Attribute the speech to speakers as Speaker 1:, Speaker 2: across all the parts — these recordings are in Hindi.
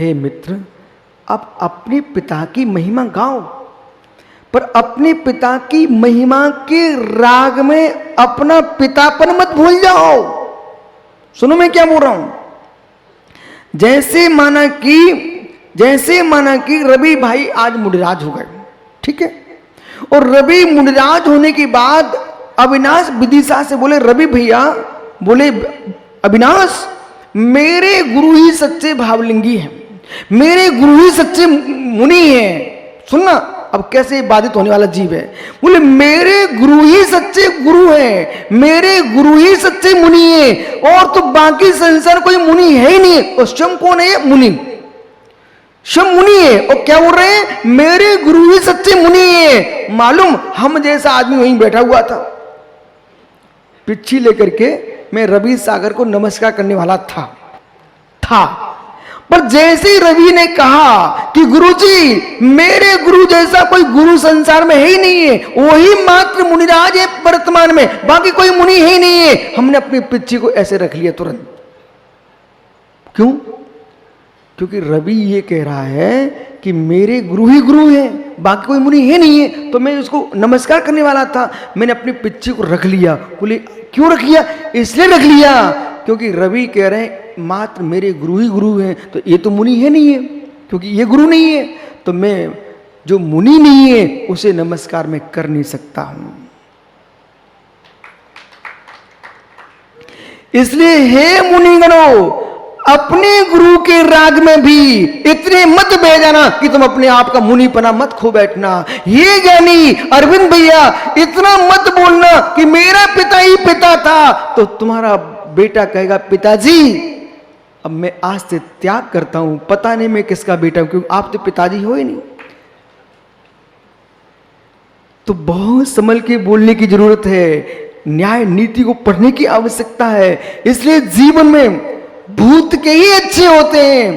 Speaker 1: हे मित्र, आप अपने पिता की महिमा गाओ, पर अपने पिता की महिमा के राग में अपना पितापन मत भूल जाओ। सुनो मैं क्या बोल रहा हूं। जैसे माना कि रवि भाई आज मुनिराज हो गए, ठीक है, और रवि मुनिराज होने के बाद अविनाश विदिशा से बोले, रवि भैया, बोले अविनाश, मेरे गुरु ही सच्चे भावलिंगी हैं, मेरे गुरु ही सच्चे मुनि हैं। सुनना अब कैसे बाधित होने वाला जीव है। बोले मेरे गुरु ही सच्चे गुरु हैं, मेरे गुरु ही सच्चे मुनि हैं, और तो बाकी संसार कोई मुनि है ही नहीं। और स्वयं कौन है? मुनि, स्वयं मुनि है। और क्या बोल रहे हैं? मेरे गुरु ही सच्चे मुनि हैं। मालूम, हम जैसा आदमी वहीं बैठा हुआ था, पिच्छी लेकर के मैं रवि सागर को नमस्कार करने वाला था, पर जैसे ही रवि ने कहा कि गुरुजी, मेरे गुरु जैसा कोई गुरु संसार में है ही नहीं है, वही मात्र मुनिराज है वर्तमान में, बाकी कोई मुनि है ही नहीं है, हमने अपनी पिच्छी को ऐसे रख लिया तुरंत। क्यों? क्योंकि रवि ये कह रहा है कि मेरे गुरु ही गुरु है, बाकी कोई मुनि है नहीं है, तो मैं उसको नमस्कार करने वाला था, मैंने अपनी पिच्छी को रख लिया। बोले क्यों रख लिया? इसलिए रख लिया क्योंकि रवि कह रहे हैं मात्र मेरे गुरु ही गुरु हैं, तो ये तो मुनि है नहीं है, क्योंकि ये गुरु नहीं है, तो मैं जो मुनि नहीं है उसे नमस्कार मैं कर नहीं सकता हूं। इसलिए हे मुनिगणों, अपने गुरु के राग में भी इतने मत बह जाना कि तुम अपने आप का मुनिपना मत खो बैठना। ये ज्ञानी अरविंद भैया, इतना मत बोलना कि मेरा पिता ही पिता था, तो तुम्हारा बेटा कहेगा पिताजी अब मैं आज से त्याग करता हूं, पता नहीं मैं किसका बेटा हूं, क्योंकि आप तो पिताजी हो ही नहीं। तो बहुत संभल के बोलने की जरूरत है, न्याय नीति को पढ़ने की आवश्यकता है। इसलिए जीवन में भूत के ही अच्छे होते हैं,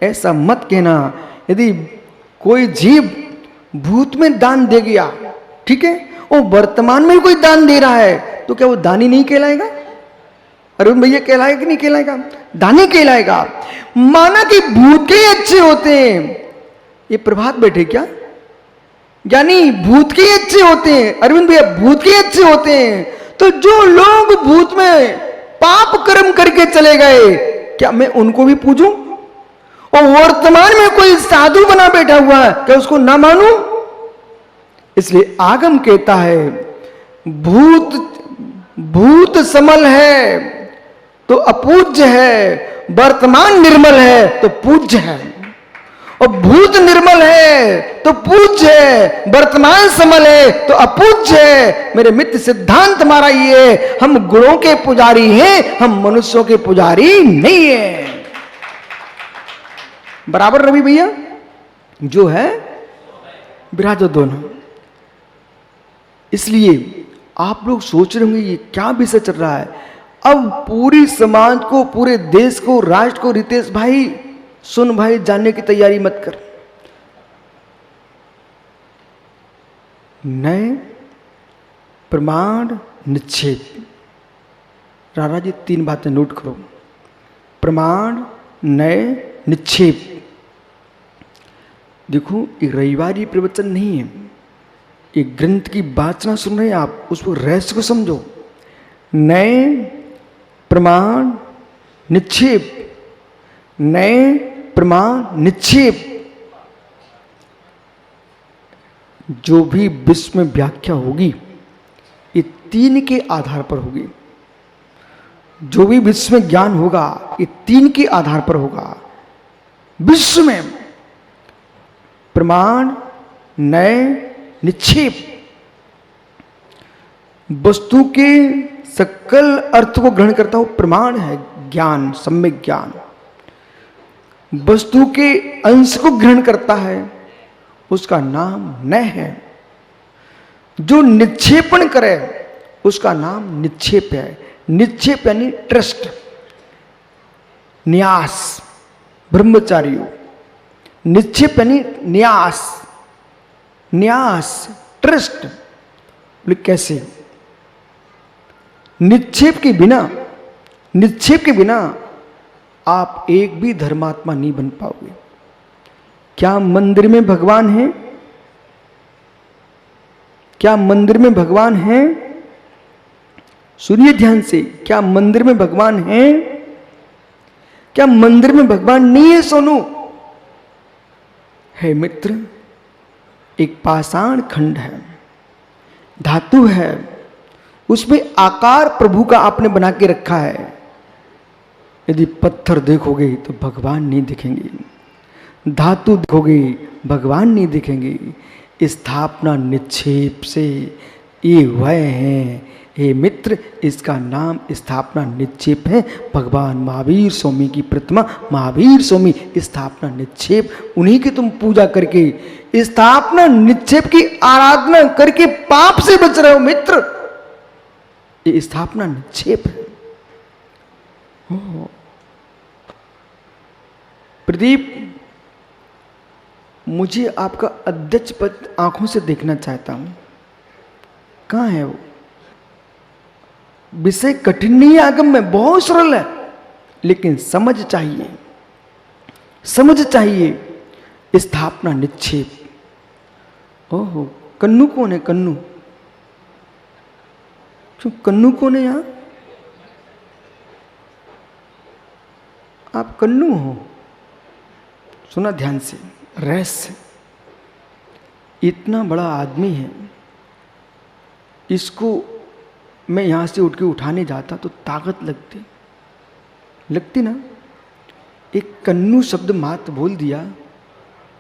Speaker 1: ऐसा मत कहना। यदि कोई जीव भूत में दान दे गया, ठीक है, और वर्तमान में कोई दान दे रहा है, तो क्या वो दानी नहीं कहलाएगा? अरुण भैया कहलाएगा कि नहीं कहलाएगा? दानी कहलाएगा। माना कि भूत के ही अच्छे होते हैं, ये प्रभात बैठे क्या? यानी भूत के ही अच्छे होते हैं, अरविंद भैया भूत के ही अच्छे होते हैं। तो जो लोग भूत में पाप कर्म करके चले गए, क्या मैं उनको भी पूजूं? और वर्तमान में कोई साधु बना बैठा हुआ है, क्या उसको ना मानूं? इसलिए आगम कहता है भूत समल है तो अपूज्य है, वर्तमान निर्मल है तो पूज्य है, और भूत निर्मल है तो पूज्य है, वर्तमान समल है तो अपूज्य है। मेरे मित्र, सिद्धांत हमारा ये है, हम गुणों के पुजारी हैं, हम मनुष्यों के पुजारी नहीं है। बराबर रवि भैया? जो है विराजो दोनों। इसलिए आप लोग सोच रहे होंगे ये क्या विषय चल रहा है। अब पूरी समाज को, पूरे देश को, राष्ट्र को, रितेश भाई सुन भाई, जानने की तैयारी मत कर। नए प्रमाण निक्षेप, राणा जी 3 बातें नोट करो। प्रमाण, नए, निक्षेप। देखो एक रविवारी प्रवचन नहीं है, एक ग्रंथ की वाचना सुन रहे हैं आप, उसको रहस्य को समझो। नए प्रमाण निक्षेप, नए प्रमाण निक्षेप। जो भी विश्व में व्याख्या होगी ये 3 के आधार पर होगी। जो भी विश्व में ज्ञान होगा ये 3 के आधार पर होगा। विश्व में प्रमाण, नए, निक्षेप। वस्तु के सकल अर्थ को ग्रहण करता हुआ प्रमाण है ज्ञान, सम्यक ज्ञान। वस्तु के अंश को ग्रहण करता है, उसका नाम नय है। जो निक्षेपण करे उसका नाम निक्षेप है। निक्षेप यानी ट्रस्ट, न्यास। ब्रह्मचारियों, निक्षेप यानी न्यास, न्यास, ट्रस्ट। बोले कैसे? निक्षेप के बिना आप एक भी धर्मात्मा नहीं बन पाओगे। क्या मंदिर में भगवान है? क्या मंदिर में भगवान है? सुनिए ध्यान से, क्या मंदिर में भगवान है? क्या मंदिर में भगवान नहीं है? सोनू है मित्र, एक पाषाण खंड है, धातु है, उसमें आकार प्रभु का आपने बना के रखा है। यदि पत्थर देखोगे तो भगवान नहीं दिखेंगे, धातु देखोगे भगवान नहीं दिखेंगे। स्थापना निक्षेप से ये वह है। हे मित्र, इसका नाम स्थापना निक्षेप है। भगवान महावीर स्वामी की प्रतिमा, महावीर स्वामी स्थापना निक्षेप, उन्हीं की तुम पूजा करके स्थापना निक्षेप की आराधना करके पाप से बच रहे हो मित्र। ये स्थापना निक्षेप है। प्रदीप, मुझे आपका अध्यक्ष पद आंखों से देखना चाहता हूं, कहां है वो? विषय कठिन नहीं है, आगम में बहुत सरल है, लेकिन समझ चाहिए, समझ चाहिए। स्थापना निक्षेप। ओहो, कन्नू कौन है? कन्नू क्यों? कन्नू कौन है यहां? आप कन्नू हो? सुना ध्यान से, रहस्य। इतना बड़ा आदमी है, इसको मैं यहां से उठ के उठाने जाता तो ताकत लगती ना। एक कन्नू शब्द मात्र बोल दिया,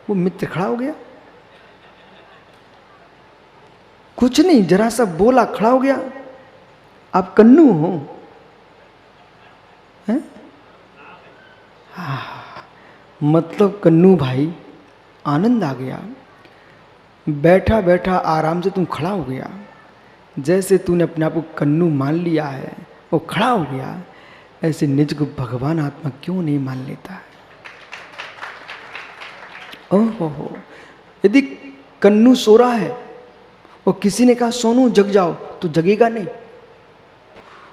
Speaker 1: वो मित्र खड़ा हो गया। कुछ नहीं, जरा सा बोला, खड़ा हो गया। आप कन्नू हो हैं? मतलब कन्नू भाई, आनंद आ गया। बैठा बैठा आराम से तुम खड़ा हो गया। जैसे तूने अपने आप को कन्नू मान लिया है, वो खड़ा हो गया। ऐसे निज को भगवान आत्मा क्यों नहीं मान लेता है? ओहो, यदि कन्नू सो रहा है और किसी ने कहा सोनू जग जाओ, तो जगेगा नहीं।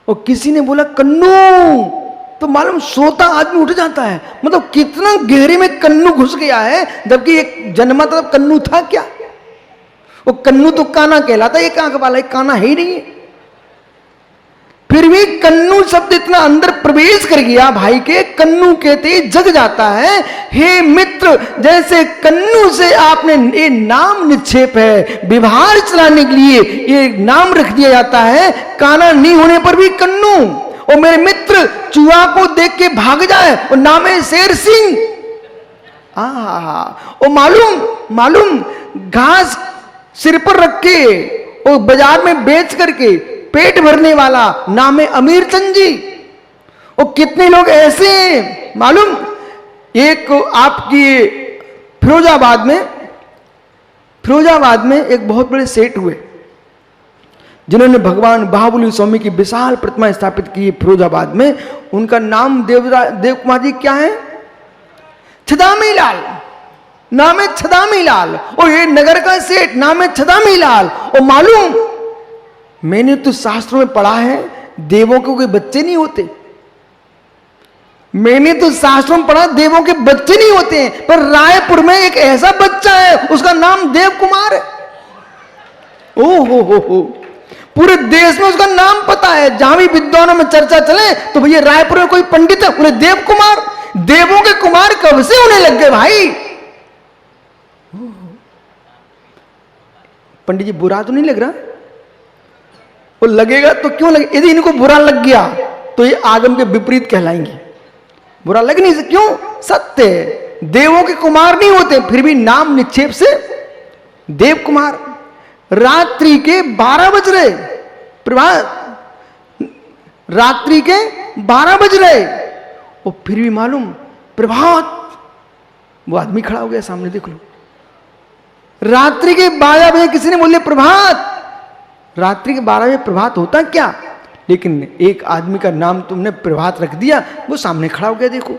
Speaker 1: और किसी ने बोला कन्नू, तो मालूम सोता आदमी उठ जाता है। मतलब कितना गहरे में कन्नू घुस गया है, जबकि एक जन्मा तब कन्नू था क्या? वो कन्नू तो काना कहलाता है, एक आंख वाला, एक काना है ही नहीं है। फिर भी कन्नू शब्द इतना अंदर प्रवेश कर गया भाई के, कन्नू कहते जग जाता है। हे मित्र, जैसे कन्नू से आपने ये नाम निक्षेप है, व्यवहार चलाने के लिए ये नाम रख दिया जाता है। काना नहीं होने पर भी कन्नू। और मेरे मित्र, चूहा को देख के भाग जाए और नाम है शेर सिंह। और मालूम घास सिर पर रख के और बाजार में बेच करके पेट भरने वाला नाम है अमीर चंद जी। और कितने लोग ऐसे हैं मालूम? एक आपकी फिरोजाबाद में एक बहुत बड़े सेठ हुए, जिन्होंने भगवान बाहुबली स्वामी की विशाल प्रतिमा स्थापित की फिरोजाबाद में। उनका नाम देव कुमार जी क्या है? छदामी लाल, नाम है छदामी लाल। और ये नगर का सेठ, नाम है छदामी लाल। और मालूम, मैंने तो शास्त्रों में पढ़ा है देवों के कोई बच्चे नहीं होते। मैंने तो शास्त्रों में पढ़ा देवों के बच्चे नहीं होते हैं, पर रायपुर में एक ऐसा बच्चा है, उसका नाम देव कुमार है। ओ हो, पूरे देश में उसका नाम पता है। जहां भी विद्वानों में चर्चा चले तो भैया रायपुर में कोई पंडित है, उन्हें देव कुमार। देवों के कुमार कब से होने लग गए भाई? पंडित जी बुरा तो नहीं लग रहा? वो लगेगा तो क्यों लगे? यदि इनको बुरा लग गया तो ये आगम के विपरीत कहलाएंगे। बुरा लगने से क्यों? सत्य है, देवों के कुमार नहीं होते, फिर भी नाम निक्षेप से देव कुमार। रात्रि के 12 बज रहे, प्रभात, रात्रि के 12 बज रहे, और फिर भी मालूम प्रभात। वो आदमी खड़ा हो गया सामने, देख लो। रात्रि के 12 बजे किसी ने बोले प्रभात। रात्रि के 12 बजे प्रभात होता क्या? लेकिन एक आदमी का नाम तुमने प्रभात रख दिया, वो सामने खड़ा हो गया। देखो,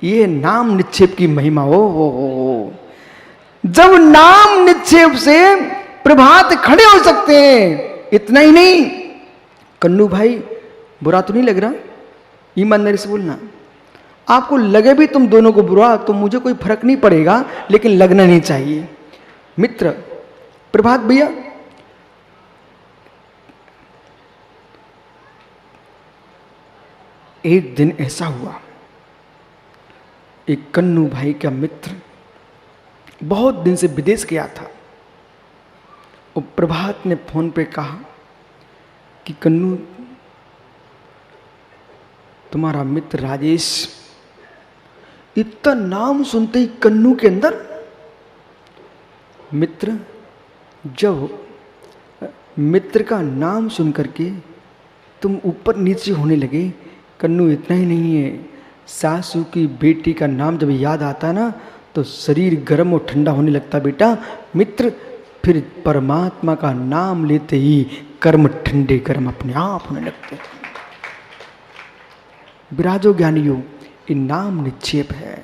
Speaker 1: ये नाम निक्षेप की महिमा। हो जब नाम निक्षेप से प्रभात खड़े हो सकते हैं। इतना ही नहीं, कन्नू भाई बुरा तो नहीं लग रहा? ईमानदारी से बोलना। आपको लगे भी तुम दोनों को बुरा तो मुझे कोई फर्क नहीं पड़ेगा, लेकिन लगना नहीं चाहिए। मित्र, प्रभात भैया, एक दिन ऐसा हुआ, एक कन्नू भाई का मित्र बहुत दिन से विदेश गया था। और प्रभात ने फोन पे कहा कि कन्नू, तुम्हारा मित्र राजेश, इतना नाम सुनते ही कन्नू के अंदर, मित्र, जब मित्र का नाम सुन करके तुम ऊपर नीचे होने लगे, कन्नू इतना ही नहीं है, सासू की बेटी का नाम जब याद आता ना तो शरीर गर्म और ठंडा होने लगता बेटा। मित्र, फिर परमात्मा का नाम लेते ही कर्म ठंडे गर्म अपने आप होने लगते हैं। विराजो ज्ञानियों, ये नाम निक्षेप है।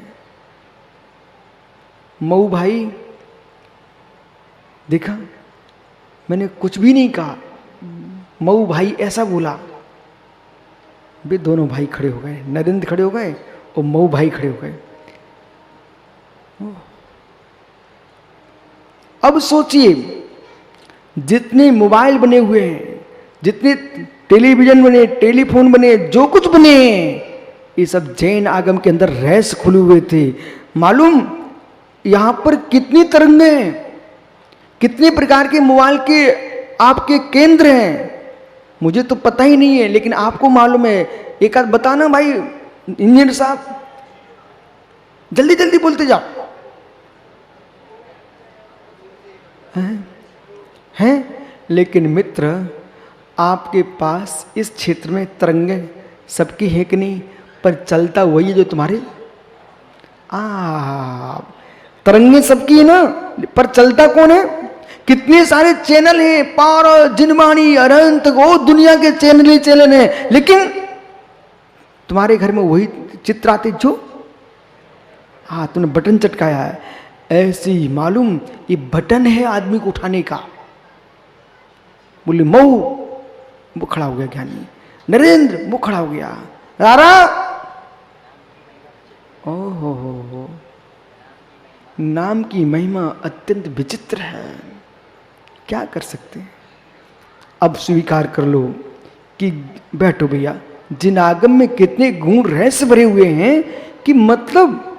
Speaker 1: मऊ भाई, देखा, मैंने कुछ भी नहीं कहा, मऊ भाई ऐसा बोला, वे दोनों भाई खड़े हो गए, नरेंद्र खड़े हो गए और मऊ भाई खड़े हो गए। अब सोचिए, जितने मोबाइल बने हुए हैं, जितने टेलीविजन बने, टेलीफोन बने, जो कुछ बने, ये सब जैन आगम के अंदर रहस्य खुले हुए थे। मालूम यहां पर कितनी तरंगें हैं, कितने प्रकार के मोबाइल के आपके केंद्र हैं, मुझे तो पता ही नहीं है, लेकिन आपको मालूम है। एक आध बताना भाई इंजीनियर साहब, जल्दी जल्दी बोलते जाओ। हैं? लेकिन मित्र, आपके पास इस क्षेत्र में तरंगे सबकी है कि नहीं, पर चलता वही है जो तुम्हारे तरंगे सबकी है ना, पर चलता कौन है? कितने सारे चैनल हैं, पार, जिनवाणी, अनंत, वो दुनिया के चैनल ही चैनल हैं, लेकिन तुम्हारे घर में वही चित्र आते जो तुमने बटन चटकाया है। ऐसी मालूम ये बटन है आदमी को उठाने का। बोले मऊ, वो खड़ा हो गया ज्ञानी, नरेंद्र वो खड़ा हो गया, रारा, ओहो, नाम की महिमा अत्यंत विचित्र है, क्या कर सकते हैं। अब स्वीकार कर लो कि बैठो भैया, जिन आगम में कितने गुण रहस्य भरे हुए हैं कि मतलब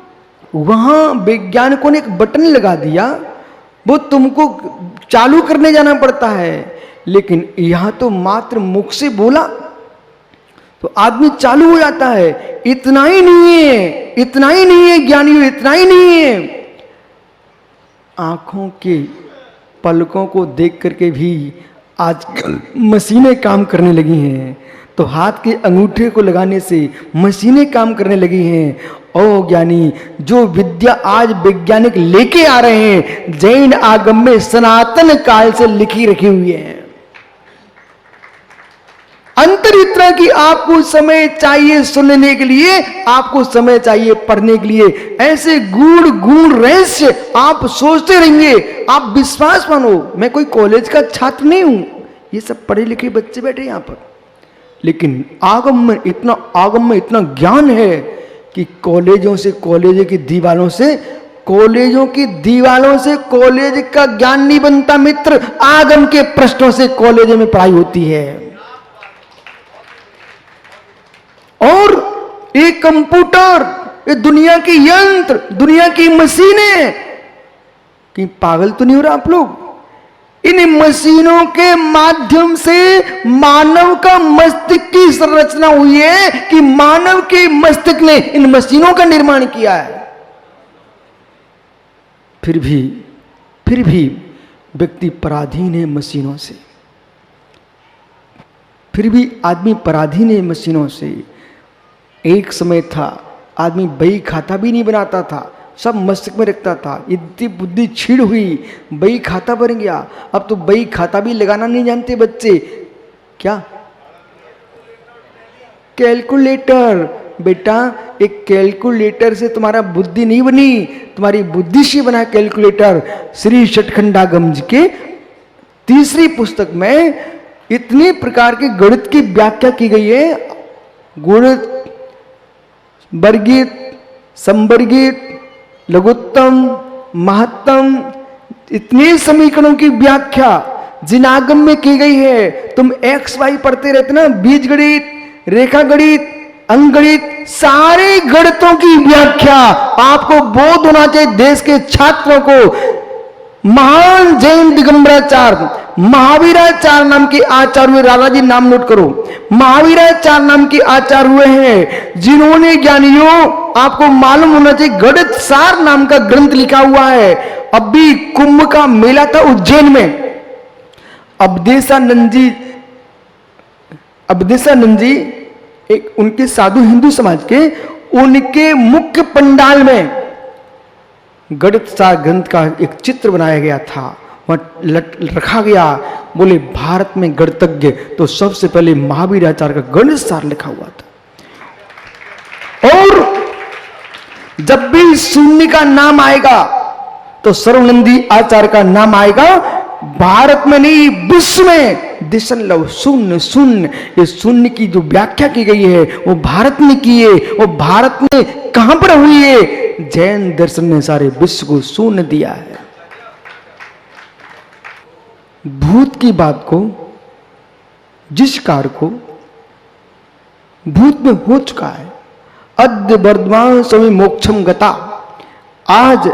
Speaker 1: वहां वैज्ञानिकों ने एक बटन लगा दिया, वो तुमको चालू करने जाना पड़ता है, लेकिन यहां तो मात्र मुख से बोला तो आदमी चालू हो जाता है। इतना ही नहीं है, इतना ही नहीं है ज्ञानियों, इतना ही नहीं है, आंखों के पलकों को देख करके भी आजकल मशीनें काम करने लगी हैं, तो हाथ के अंगूठे को लगाने से मशीनें काम करने लगी हैं। ओ ज्ञानी, जो विद्या आज वैज्ञानिक लेके आ रहे हैं, जैन आगम में सनातन काल से लिखी रखी हुई है। अंतर इतना कि आपको समय चाहिए सुनने के लिए, आपको समय चाहिए पढ़ने के लिए। ऐसे गुण रहस्य आप सोचते रहेंगे, आप विश्वास मानो। मैं कोई कॉलेज का छात्र नहीं हूं, ये सब पढ़े लिखे बच्चे बैठे यहां पर, लेकिन आगम में इतना ज्ञान है कि कॉलेजों की दीवारों से कॉलेज का ज्ञान नहीं बनता मित्र, आगम के प्रश्नों से कॉलेजों में पढ़ाई होती है। और ये कंप्यूटर, ये दुनिया के यंत्र, दुनिया की मशीनें, कि पागल तो नहीं हो रहा आप लोग? इन मशीनों के माध्यम से मानव का मस्तिष्क की संरचना हुई है कि मानव के मस्तिष्क ने इन मशीनों का निर्माण किया है। फिर भी व्यक्ति पराधीन है मशीनों से, फिर भी आदमी पराधीन है मशीनों से। एक समय था आदमी बही खाता भी नहीं बनाता था, सब मस्तिष्क में रखता था। इतनी बुद्धि छीड़ हुई, बही खाता बन गया। अब तो बही खाता भी लगाना नहीं जानते बच्चे। क्या? कैलकुलेटर। बेटा, एक कैलकुलेटर से तुम्हारा बुद्धि नहीं बनी, तुम्हारी बुद्धि से बना कैलकुलेटर। श्री षटखंडागम जी के तीसरी पुस्तक में इतने प्रकार के गणित की व्याख्या की गई है। गणित वर्गीत, संवर्गीत, लघुत्तम, महत्तम, इतने समीकरणों की व्याख्या जिन आगम में की गई है। तुम एक्स वाई पढ़ते रहते ना, बीज गणित, रेखा गणित, अंकगणित, सारे गणितों की व्याख्या आपको बोध होना चाहिए। देश के छात्रों को महान जैन दिगंबराचार्य महावीराचार्य नाम के आचार्य हुए, राधा जी नाम नोट करो, महावीराचार्य नाम के आचार्य हुए हैं, जिन्होंने ज्ञानियों आपको मालूम होना चाहिए गणित सार नाम का ग्रंथ लिखा हुआ है। अभी कुंभ का मेला था उज्जैन में, अवधेशानंद जी एक उनके साधु हिंदू समाज के, उनके मुख्य पंडाल में गणित सार ग्रंथ का एक चित्र बनाया गया था, वहां रखा गया। बोले भारत में गणितज्ञ तो सबसे पहले महावीराचार्य का गणित सार लिखा हुआ था। और जब भी शून्य का नाम आएगा तो सर्वनंदी आचार्य का नाम आएगा। भारत में नहीं, विश्व में दिशन लव शून्य शून्य, ये शून्य की जो व्याख्या की गई है वो भारत में की है। वो भारत में कहां पर हुई है? जैन दर्शन ने सारे विश्व को शून्य दिया है। भूत की बात को, जिस कार्य को भूत में हो चुका है, अद्य वर्धमान स्वामी मोक्षम गता, आज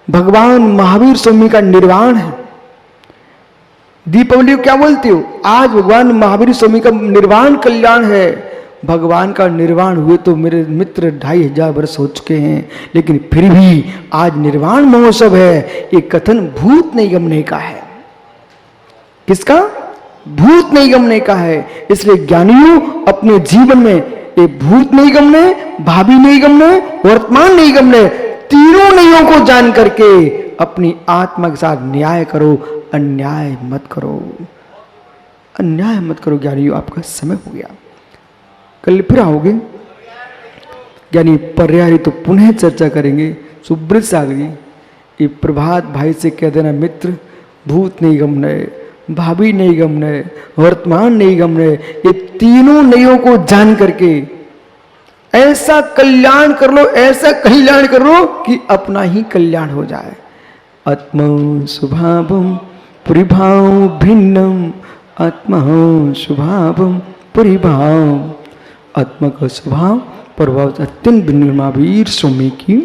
Speaker 1: भगवान महावीर स्वामी का निर्वाण है। दीपावली को क्या बोलते हो? आज भगवान महावीर स्वामी का निर्वाण कल्याण है। भगवान का निर्वाण हुए तो मेरे मित्र 2500 वर्ष हो चुके हैं, लेकिन फिर भी आज निर्वाण महोत्सव है। ये कथन भूत निगमने का है। किसका? भूत निगमने का है। इसलिए ज्ञानियों अपने जीवन में ये भूत निगमने, भावी निगमने, वर्तमान निगमने, तीनों नयों को जान करके अपनी आत्मा के साथ न्याय करो, अन्याय मत करो, अन्याय मत करो। ज्ञानियों आपका समय हो गया, कल फिर आओगे। ज्ञानी पर्याय तो पुनः चर्चा करेंगे। सुब्रत सागरी ये प्रभात भाई से कह देना, मित्र भूत नहीं गमने, भावी नहीं गमने, वर्तमान नहीं गमने, ये तीनों नयों को जान करके ऐसा कल्याण कर लो, ऐसा कल्याण कर लो कि अपना ही कल्याण हो जाए। आत्मा स्वभावम परिभाव भिन्नम, आत्मा स्वभावम परिभाव, आत्मा का स्वभाव प्रभाव अत्यंत भिन्न। महावीर स्वामी की